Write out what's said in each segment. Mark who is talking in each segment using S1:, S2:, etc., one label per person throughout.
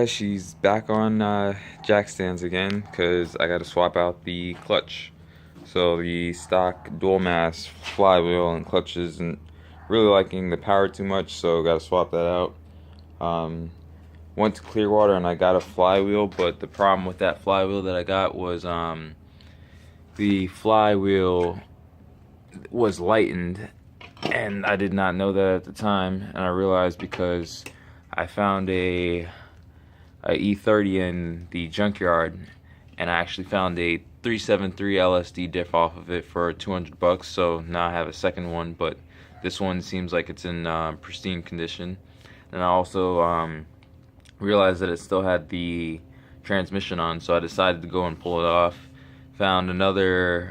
S1: guys, she's back on jack stands again because I got to swap out the clutch. So the stock dual mass flywheel and clutch isn't really liking the power too much, so got to swap that out. Went to Clearwater and I got a flywheel, but the problem with that flywheel that I got was the flywheel was lightened, and I did not know that at the time, and I realized because I found a E30 in the junkyard, and I actually found a 373 LSD diff off of it for 200 bucks. So now I have a second one, but this one seems like it's in pristine condition. And I also realized that it still had the transmission on, so I decided to go and pull it off. Found another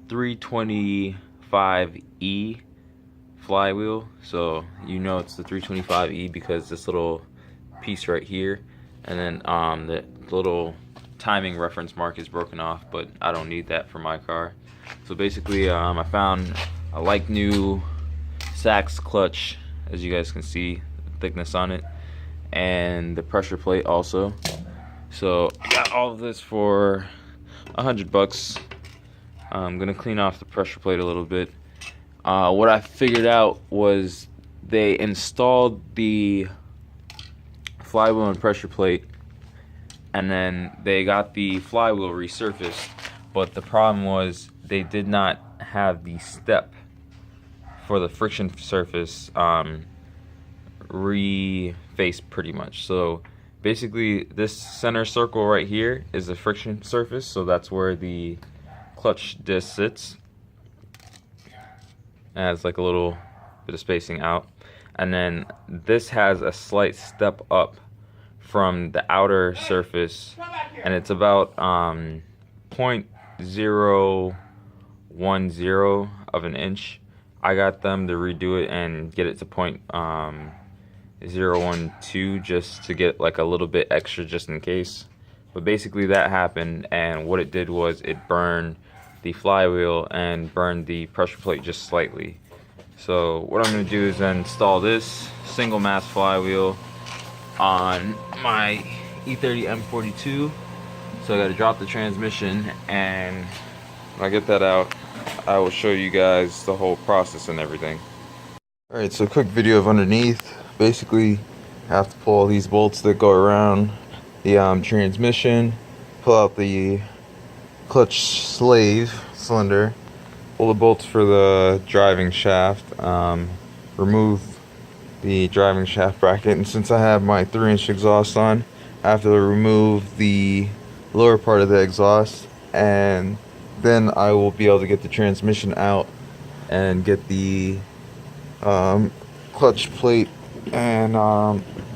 S1: 325E flywheel, so you know it's the 325E because this little piece right here, and then the little timing reference mark is broken off, but I don't need that for my car. So basically I found a like new Sachs clutch, as you guys can see the thickness on it, and the pressure plate also. So I got all of this for 100 bucks. I'm gonna clean off the pressure plate a little bit. What I figured out was they installed the flywheel and pressure plate, and then they got the flywheel resurfaced, but the problem was they did not have the step for the friction surface refaced pretty much. So basically this center circle right here is the friction surface, so that's where the clutch disc sits. Has like a little bit of spacing out, and then this has a slight step up from the outer surface, and it's about 0.010 of an inch. I got them to redo it and get it to 0.012 just to get like a little bit extra just in case. But basically that happened, and what it did was it burned the flywheel and burned the pressure plate just slightly. So what I'm going to do is then install this single mass flywheel on my E30 M42. So I got to drop the transmission, and when I get that out, I will show you guys the whole process and everything. Alright, so quick video of underneath. Basically, I have to pull all these bolts that go around the transmission, pull out the clutch slave cylinder, pull the bolts for the driving shaft, remove the driving shaft bracket, and since I have my 3-inch exhaust on, I have to remove the lower part of the exhaust, and then I will be able to get the transmission out and get the clutch plate and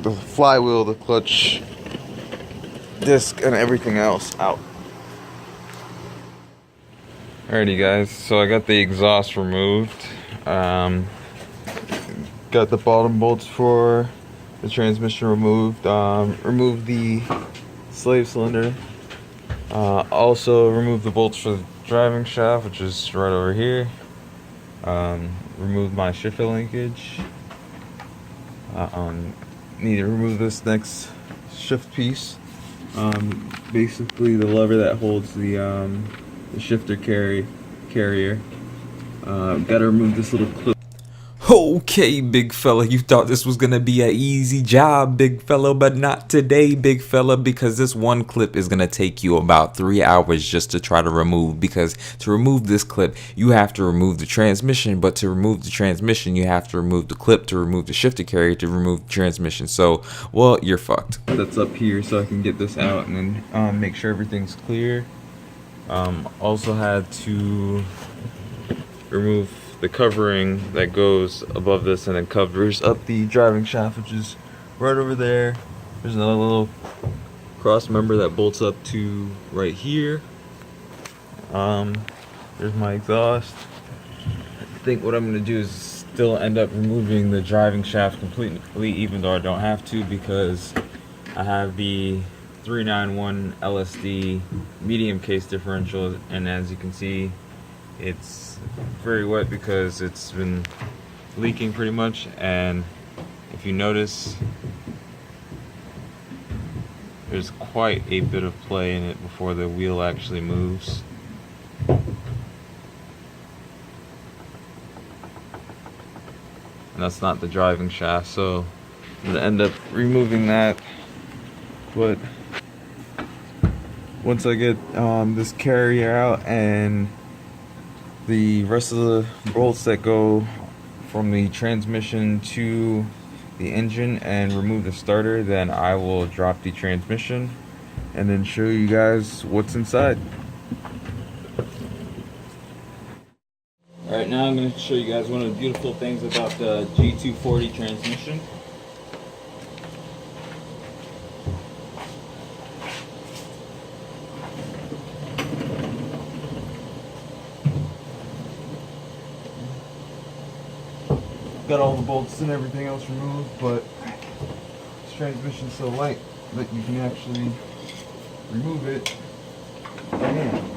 S1: the flywheel, the clutch disc, and everything else out. Alrighty guys, so I got the exhaust removed, got the bottom bolts for the transmission removed, removed the slave cylinder, also removed the bolts for the driving shaft, which is right over here, removed my shifter linkage, need to remove this next shift piece, basically the lever that holds the shifter carrier. Gotta remove this little clip.
S2: Okay, big fella, you thought this was gonna be an easy job, big fella, but not today, big fella, because this one clip is gonna take you about 3 hours just to try to remove, because to remove this clip, you have to remove the transmission, but to remove the transmission, you have to remove the clip to remove the shifter carrier to remove the transmission. So, well, you're fucked.
S1: That's up here so I can get this out and then make sure everything's clear. Also had to remove the covering that goes above this and then covers up the driving shaft, which is right over there. There's another little cross member that bolts up to right here. There's my exhaust. I think what I'm going to do is still end up removing the driving shaft completely, even though I don't have to, because I have the 391 LSD medium case differential, and as you can see, it's very wet because it's been leaking pretty much. And if you notice, there's quite a bit of play in it before the wheel actually moves. And that's not the driving shaft, so I'm gonna end up removing that. But once I get this carrier out and the rest of the bolts that go from the transmission to the engine and remove the starter, then I will drop the transmission and then show you guys what's inside. Alright, now I'm going to show you guys one of the beautiful things about the G240 transmission. Got all the bolts and everything else removed, but this transmission's so light that you can actually remove it by hand.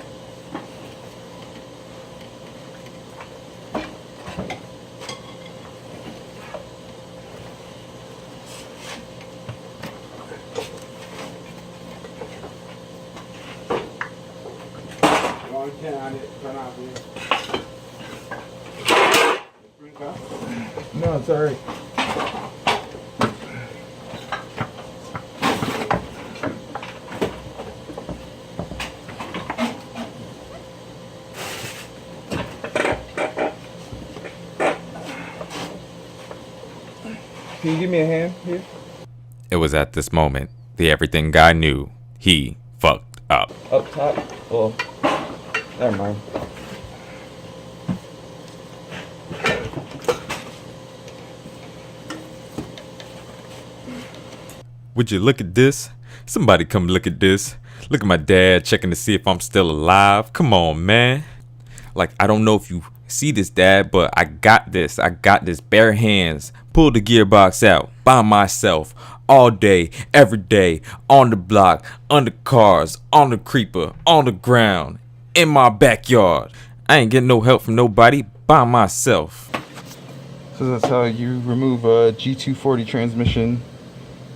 S1: No, it's alright. Can you give me a hand here?
S2: It was at this moment the everything guy knew he fucked up.
S1: Up top? Oh, never mind.
S2: Would you look at this? Somebody come look at this. Look at my dad checking to see if I'm still alive. Come on, man. Like, I don't know if you see this, Dad, but I got this. I got this bare hands. Pull the gearbox out by myself all day, every day, on the block, under cars, on the creeper, on the ground, in my backyard. I ain't getting no help from nobody, by myself.
S1: So that's how you remove a G240 transmission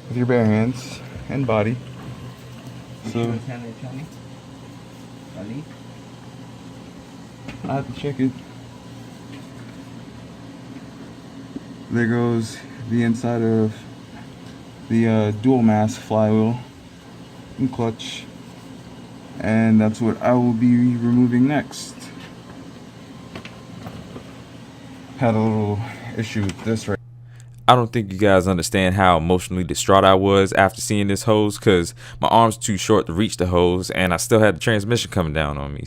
S1: with your bare hands and body. So I have to check it. There goes the inside of the dual mass flywheel and clutch, and that's what I will be removing next. Had a little issue with this right.
S2: I don't think you guys understand how emotionally distraught I was after seeing this hose, because my arm's too short to reach the hose and I still had the transmission coming down on me.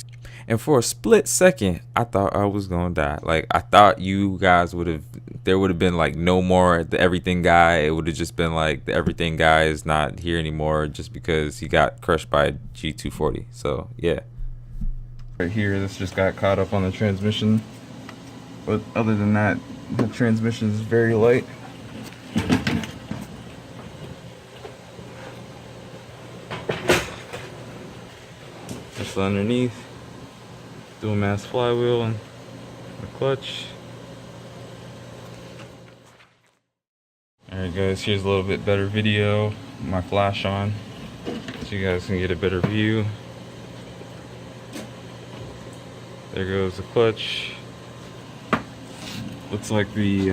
S2: And for a split second, I thought I was gonna die. Like, I thought you guys there would have been like no more the everything guy. It would have just been like the everything guy is not here anymore just because he got crushed by a G240. So yeah.
S1: Right here, this just got caught up on the transmission. But other than that, the transmission is very light. Just underneath, dual mass flywheel and the clutch. Alright guys, here's a little bit better video. My flash on, so you guys can get a better view. There goes the clutch. Looks like the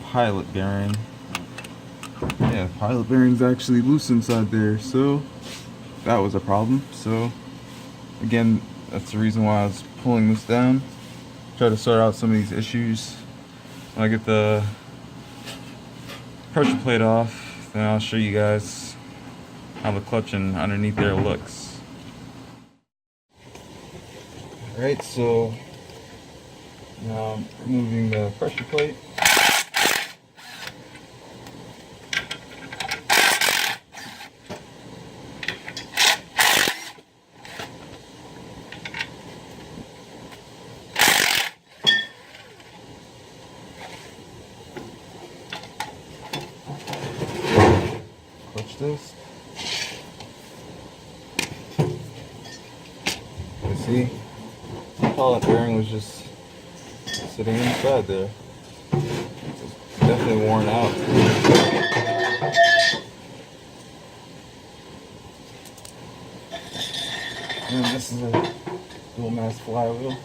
S1: pilot bearing. Yeah, pilot bearing's actually loose inside there, so that was a problem. So again, that's the reason why I was pulling this down. Try to sort out some of these issues. When I get the pressure plate off, then I'll show you guys how the clutch and underneath there looks. Alright, so now I'm removing the pressure plate. Clutch this. You see, the pilot bearing was just sitting inside there. It's definitely worn out. And this is a dual mass flywheel.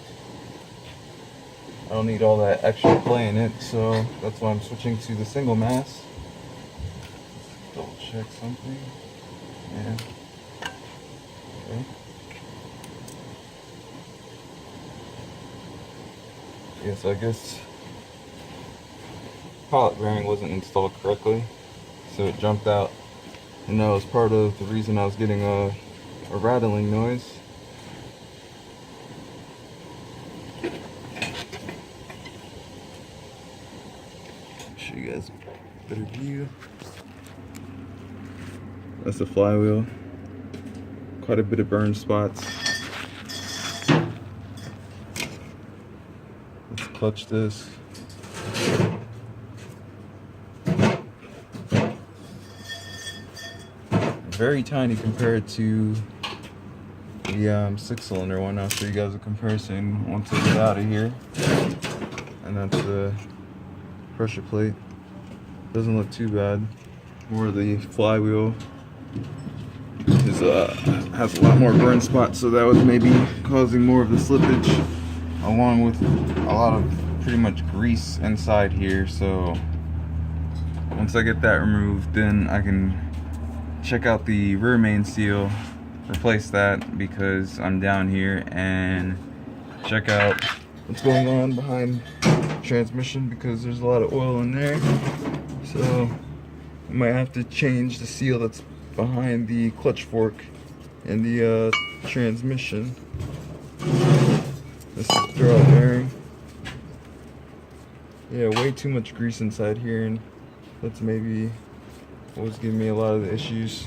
S1: I don't need all that extra play in it, so that's why I'm switching to the single mass. Double check something. Yeah. Okay. Yeah, so I guess pilot bearing wasn't installed correctly, so it jumped out, and that was part of the reason I was getting a rattling noise. Show you guys a better view. That's the flywheel. Quite a bit of burn spots. Let's clutch this. Very tiny compared to the 6-cylinder one. I'll show you guys a comparison once I get out of here. And that's the pressure plate. Doesn't look too bad. More the flywheel is has a lot more burn spots, so that was maybe causing more of the slippage, along with a lot of pretty much grease inside here. So once I get that removed, then I can check out the rear main seal, replace that because I'm down here, and check out what's going on behind the transmission because there's a lot of oil in there. So I might have to change the seal that's behind the clutch fork and the transmission. This is the throwout bearing. Yeah, way too much grease inside here, and that's maybe what was giving me a lot of the issues.